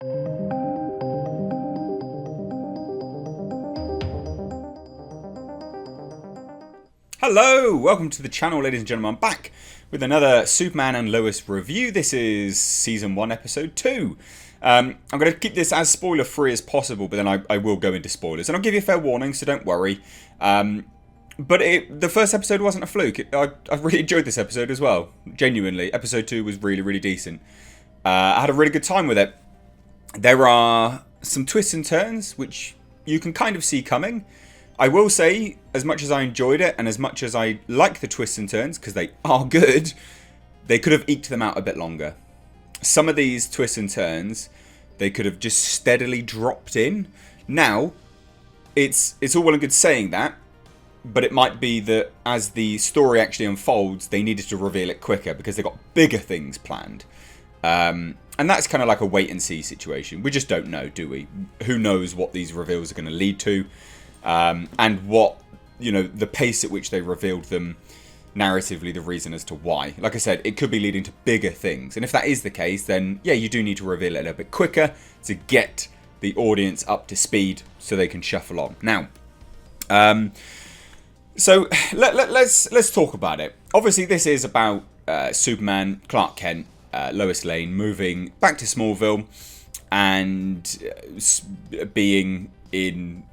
Hello, welcome to the channel, ladies and gentlemen. I'm back with another Superman and Lois review. This is Season 1, Episode 2. I'm going to keep this as spoiler-free as possible, but then I will go into spoilers. And I'll give you a fair warning, so don't worry. But the first episode wasn't a fluke. I really enjoyed this episode as well. Genuinely. Episode 2 was really, really decent. I had a really good time with it. There are some twists and turns, which you can kind of see coming. I will say, as much as I enjoyed it, and as much as I like the twists and turns, because they are good, they could have eked them out a bit longer. Some of these twists and turns, they could have just steadily dropped in. Now, it's all well and good saying that, but it might be that as the story actually unfolds, they needed to reveal it quicker, because they've got bigger things planned. And that's kind of like a wait-and-see situation. We just don't know, do we? Who knows what these reveals are going to lead to. And what, the pace at which they revealed them narratively, the reason as to why. Like I said, it could be leading to bigger things. And if that is the case, then yeah, you do need to reveal it a little bit quicker to get the audience up to speed so they can shuffle on. Now, so let's talk about it. Obviously, this is about Superman, Clark Kent, Lois Lane moving back to Smallville and being in...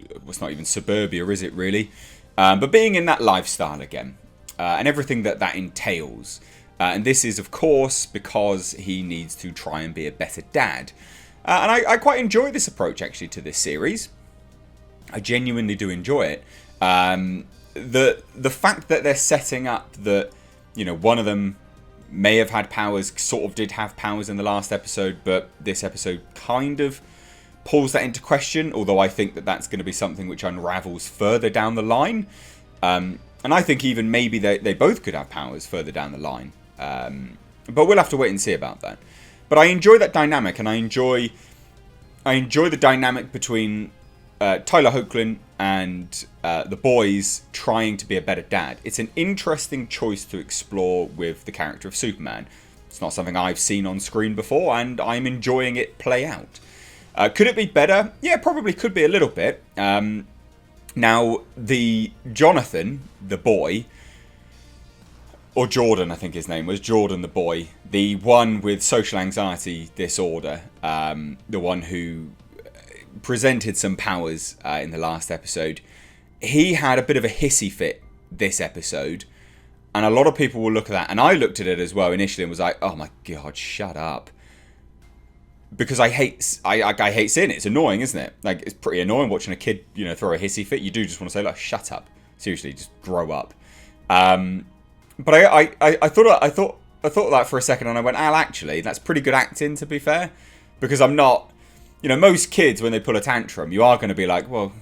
well, it's not even suburbia, is it really? But being in that lifestyle again, and everything that entails. And this is, of course, because he needs to try and be a better dad. And I quite enjoy this approach, actually, to this series. I genuinely do enjoy it. The fact that they're setting up that, one of them may have had powers, sort of did have powers in the last episode, but this episode kind of pulls that into question, although I think that that's going to be something which unravels further down the line. And I think even maybe they both could have powers further down the line. But we'll have to wait and see about that. But I enjoy that dynamic, and I enjoy the dynamic between Tyler Hoechlin and the boys trying to be a better dad. It's an interesting choice to explore with the character of Superman. It's not something I've seen on screen before, and I'm enjoying it play out. Could it be better? Yeah, probably could be a little bit. Now, the Jonathan, the boy, or Jordan, I think his name was, Jordan the boy, the one with social anxiety disorder, the one who presented some powers in the last episode, he had a bit of a hissy fit this episode. And a lot of people will look at that, and I looked at it as well initially and was like, oh my god, shut up. Because I hate seeing it. It's annoying, isn't it? Like, it's pretty annoying watching a kid, throw a hissy fit. You do just want to say, like, shut up. Seriously, just grow up. But I thought that for a second, and I went, Al, actually, that's pretty good acting, to be fair. Because I'm not, most kids, when they pull a tantrum, you are going to be like, well,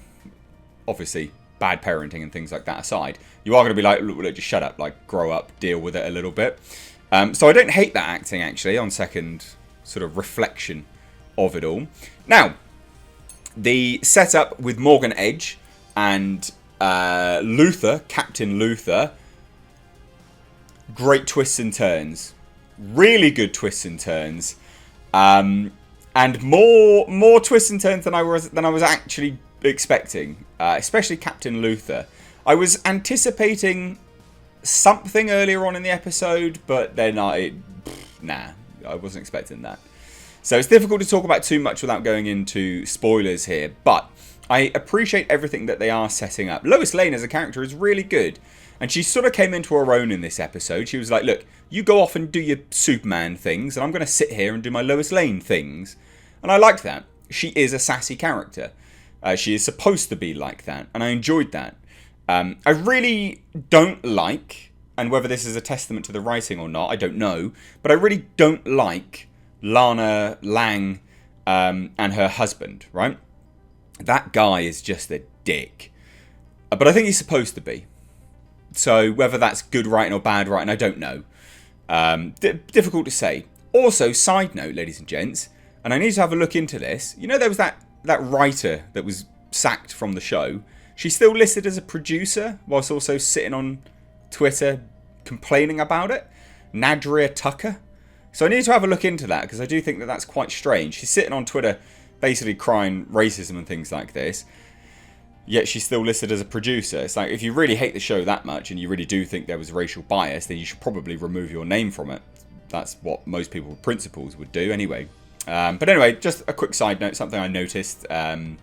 obviously, bad parenting and things like that aside, you are going to be like, look, just shut up, like, grow up, deal with it a little bit. So I don't hate that acting, actually, on second sort of reflection of it all. Now, the setup with Morgan Edge and Luther, Captain Luther, great twists and turns, really good twists and turns, and more twists and turns than I was actually expecting, especially Captain Luther. I was anticipating something earlier on in the episode, but then I wasn't expecting that. So it's difficult to talk about too much without going into spoilers here, but I appreciate everything that they are setting up. Lois Lane as a character is really good, and she sort of came into her own in this episode. She was like, look, you go off and do your Superman things, and I'm going to sit here and do my Lois Lane things. And I liked that. She is a sassy character. She is supposed to be like that, and I enjoyed that. I really don't like, and whether this is a testament to the writing or not, I don't know, but I really don't like Lana Lang and her husband, right? That guy is just a dick. But I think he's supposed to be. So whether that's good writing or bad writing, I don't know. Difficult to say. Also, side note, ladies and gents, and I need to have a look into this. There was that writer that was sacked from the show. She's still listed as a producer, whilst also sitting on Twitter complaining about it. Nadria Tucker. So I need to have a look into that, because I do think that that's quite strange. She's sitting on Twitter basically crying racism and things like this, yet she's still listed as a producer. It's like, if you really hate the show that much and you really do think there was racial bias, then you should probably remove your name from it. That's what most people with principles would do anyway. But anyway, just a quick side note, something I noticed on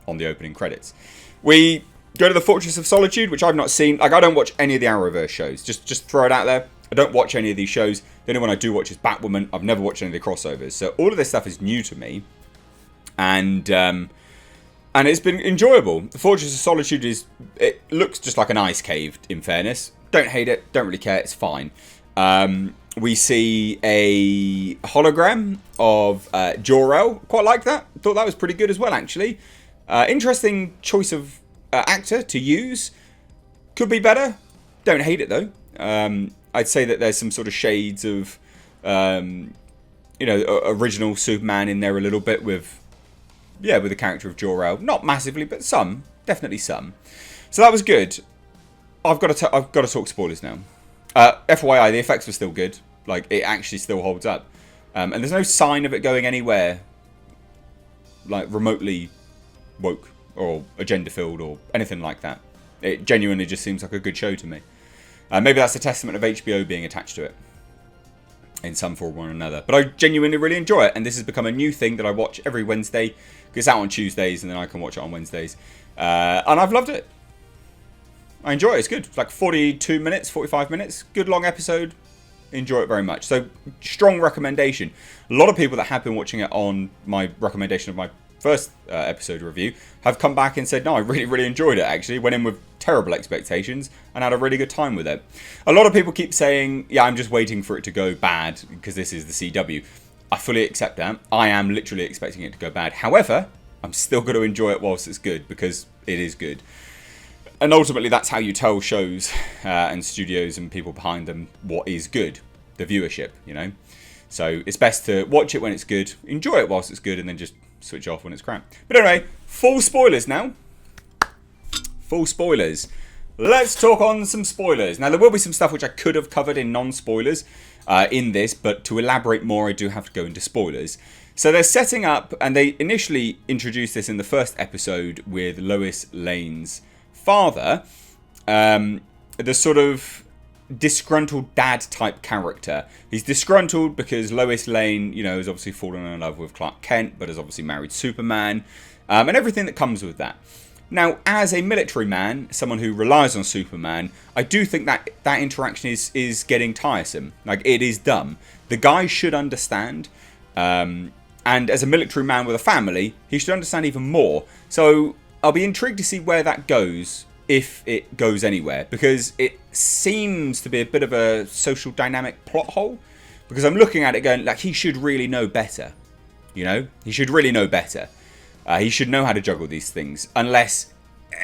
the opening credits. We go to the Fortress of Solitude, which I've not seen. Like, I don't watch any of the Arrowverse shows. Just throw it out there. I don't watch any of these shows. The only one I do watch is Batwoman. I've never watched any of the crossovers. So all of this stuff is new to me. And it's been enjoyable. The Fortress of Solitude it looks just like an ice cave, in fairness. Don't hate it. Don't really care. It's fine. We see a hologram of Jor-El. Quite like that. Thought that was pretty good as well, actually. Interesting choice of actor to use. Could be better. Don't hate it, though. I'd say that there's some sort of shades of, original Superman in there a little bit with the character of Jor-El. Not massively, but some. Definitely some. So that was good. I've got to talk spoilers now. FYI, the effects were still good. Like, it actually still holds up. And there's no sign of it going anywhere, like, remotely woke or agenda-filled or anything like that. It genuinely just seems like a good show to me. Maybe that's a testament of HBO being attached to it in some form or another. But I genuinely really enjoy it. And this has become a new thing that I watch every Wednesday. It's out on Tuesdays and then I can watch it on Wednesdays. And I've loved it. I enjoy it. It's good. It's like 42 minutes, 45 minutes. Good long episode. Enjoy it very much. So, strong recommendation. A lot of people that have been watching it on my recommendation of my first episode review have come back and said, no, I really, really enjoyed it, actually. Went in with terrible expectations and had a really good time with it. A lot of people keep saying, yeah, I'm just waiting for it to go bad because this is the CW. I fully accept that. I am literally expecting it to go bad. However, I'm still going to enjoy it whilst it's good, because it is good. And ultimately, that's how you tell shows and studios and people behind them what is good. The viewership, you know. So it's best to watch it when it's good, enjoy it whilst it's good, and then just switch off when it's crap. But anyway, full spoilers now. Full spoilers. Let's talk on some spoilers. Now, there will be some stuff which I could have covered in non-spoilers in this, but to elaborate more, I do have to go into spoilers. So they're setting up, and they initially introduced this in the first episode with Lois Lane's father, the sort of disgruntled dad type character. He's disgruntled because Lois Lane, has obviously fallen in love with Clark Kent, but has obviously married Superman, and everything that comes with that. Now, as a military man, someone who relies on Superman, I do think that interaction is getting tiresome. Like, it is dumb. The guy should understand, and as a military man with a family, he should understand even more. So I'll be intrigued to see where that goes, if it goes anywhere, because it seems to be a bit of a social dynamic plot hole, because I'm looking at it going, like, he should really know better. He should really know better. He should know how to juggle these things, unless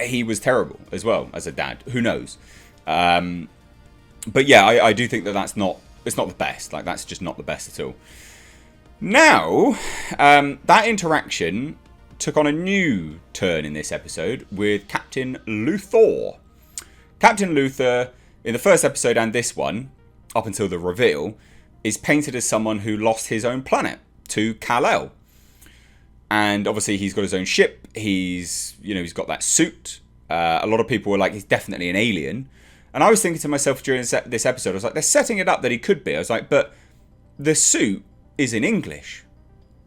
he was terrible as well as a dad. Who knows? But yeah, I do think it's not the best. Like, that's just not the best at all. Now, that interaction took on a new turn in this episode with Captain Luthor. Captain Luthor, in the first episode and this one, up until the reveal, is painted as someone who lost his own planet to Kal-El. And obviously he's got his own ship. He's got that suit. A lot of people were like, he's definitely an alien. And I was thinking to myself during this episode, I was like, they're setting it up that he could be. I was like, but the suit is in English.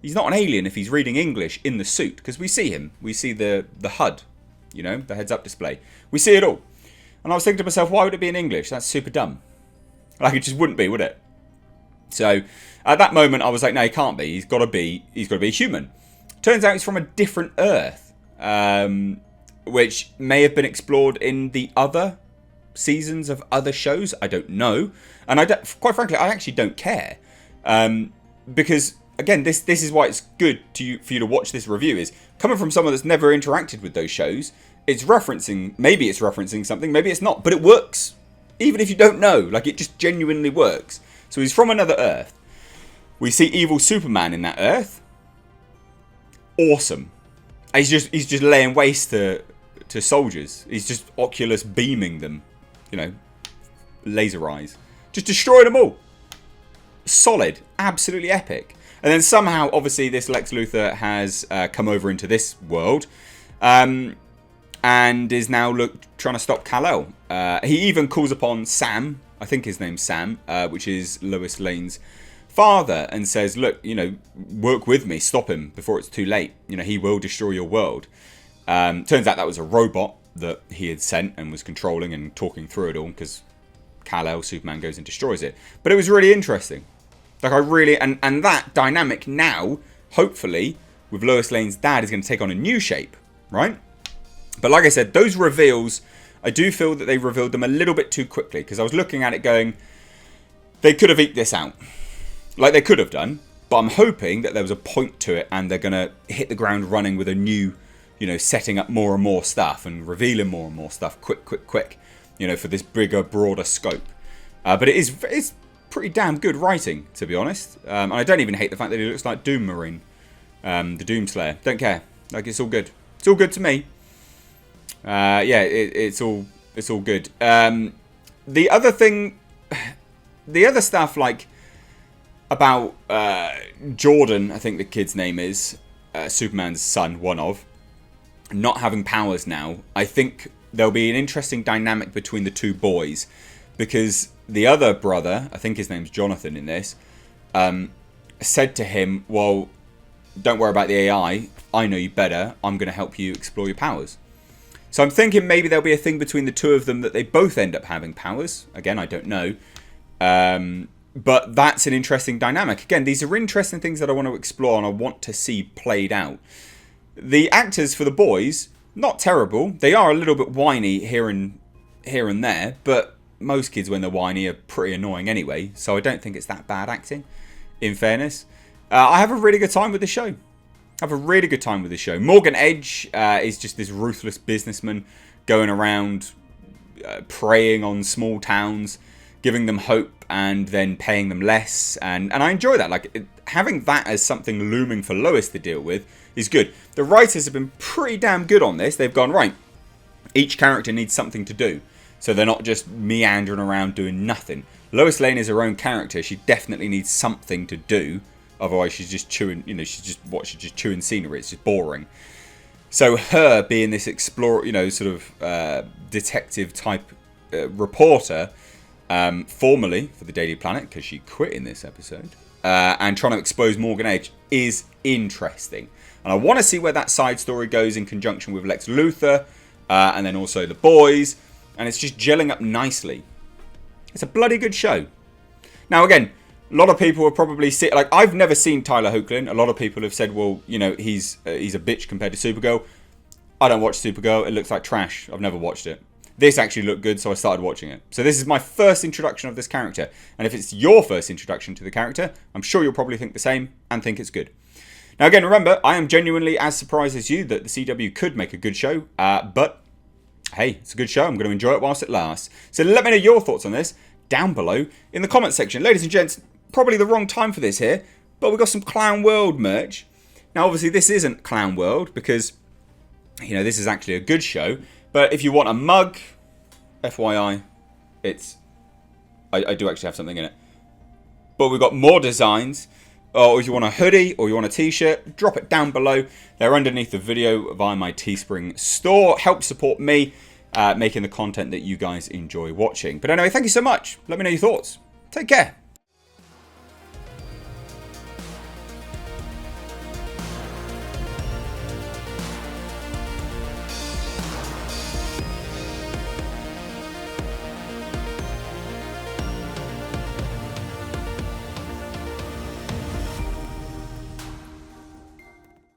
He's not an alien if he's reading English in the suit, because we see him. We see the HUD, the heads-up display. We see it all. And I was thinking to myself, why would it be in English? That's super dumb. Like, it just wouldn't be, would it? So at that moment, I was like, no, he can't be. He's got to be a human. Turns out he's from a different Earth, which may have been explored in the other seasons of other shows. I don't know. And quite frankly, I actually don't care. Because, again, this is why it's good for you to watch this review, is coming from someone that's never interacted with those shows. Maybe it's referencing something, maybe it's not, but it works. Even if you don't know, like, it just genuinely works. So he's from another Earth. We see evil Superman in that Earth. Awesome. He's just laying waste to soldiers. He's just Oculus beaming them, laser eyes, just destroying them all. solid, absolutely epic. And then somehow, obviously, this Lex Luthor has come over into this world, and is now trying to stop Kal-El. He even calls upon Sam, I think his name's Sam, which is Lois Lane's father, and says, look, you know, work with me, stop him before it's too late. You know, he will destroy your world. Turns out that was a robot that he had sent and was controlling and talking through it all, because Kal-El, Superman, goes and destroys it. But it was really interesting. Like, I really... And that dynamic now, hopefully, with Lois Lane's dad, is going to take on a new shape, right? But like I said, those reveals, I do feel that they revealed them a little bit too quickly. Because I was looking at it going, they could have eked this out. Like, they could have done. But I'm hoping that there was a point to it, and they're going to hit the ground running with a new, you know, setting up more and more stuff, and revealing more and more stuff quick, you know, for this bigger, broader scope. But it's pretty damn good writing, to be honest. And I don't even hate the fact that he looks like Doom Marine, the Doomslayer. Don't care. Like, it's all good. It's all good to me. Yeah, it's all good. The other thing, the other stuff, like about Jordan, I think the kid's name is, Superman's son, one of, not having powers now. I think there'll be an interesting dynamic between the two boys, because the other brother, I think his name's Jonathan in this, said to him, well, don't worry about the AI, I know you better, I'm going to help you explore your powers. So I'm thinking maybe there'll be a thing between the two of them that they both end up having powers. Again, I don't know. But that's an interesting dynamic. Again, these are interesting things that I want to explore and I want to see played out. The actors for the boys, not terrible. They are a little bit whiny here and there, but most kids when they're whiny are pretty annoying anyway, so I don't think it's that bad acting, in fairness. I have a really good time with the show. Morgan Edge is just this ruthless businessman going around preying on small towns, giving them hope and then paying them less, and I enjoy that. Like, having that as something looming for Lois to deal with is good. The writers have been pretty damn good on this. They've gone, right, each character needs something to do. So they're not just meandering around doing nothing. Lois Lane is her own character. She definitely needs something to do. Otherwise, she's just chewing, you know, she's just chewing scenery. It's just boring. So her being this explorer, you know, sort of detective type reporter, formerly for the Daily Planet, because she quit in this episode, and trying to expose Morgan Edge is interesting. And I want to see where that side story goes in conjunction with Lex Luthor, and then also the boys. And it's just gelling up nicely. It's a bloody good show. Now, again, a lot of people will probably see... Like, I've never seen Tyler Hoechlin. A lot of people have said, well, you know, he's a bitch compared to Supergirl. I don't watch Supergirl. It looks like trash. I've never watched it. This actually looked good, so I started watching it. So this is my first introduction of this character. And if it's your first introduction to the character, I'm sure you'll probably think the same and think it's good. Now, again, remember, I am genuinely as surprised as you that the CW could make a good show. But... hey, it's a good show. I'm going to enjoy it whilst it lasts. So let me know your thoughts on this down below in the comment section. Ladies and gents, probably the wrong time for this here, but we've got some Clown World merch. Now, obviously, this isn't Clown World because, you know, this is actually a good show. But if you want a mug, FYI, it's... I do actually have something in it. But we've got more designs. Or if you want a hoodie or you want a t-shirt, drop it down below. They're underneath the video via my Teespring store. Help support me making the content that you guys enjoy watching. But anyway, thank you so much. Let me know your thoughts. Take care.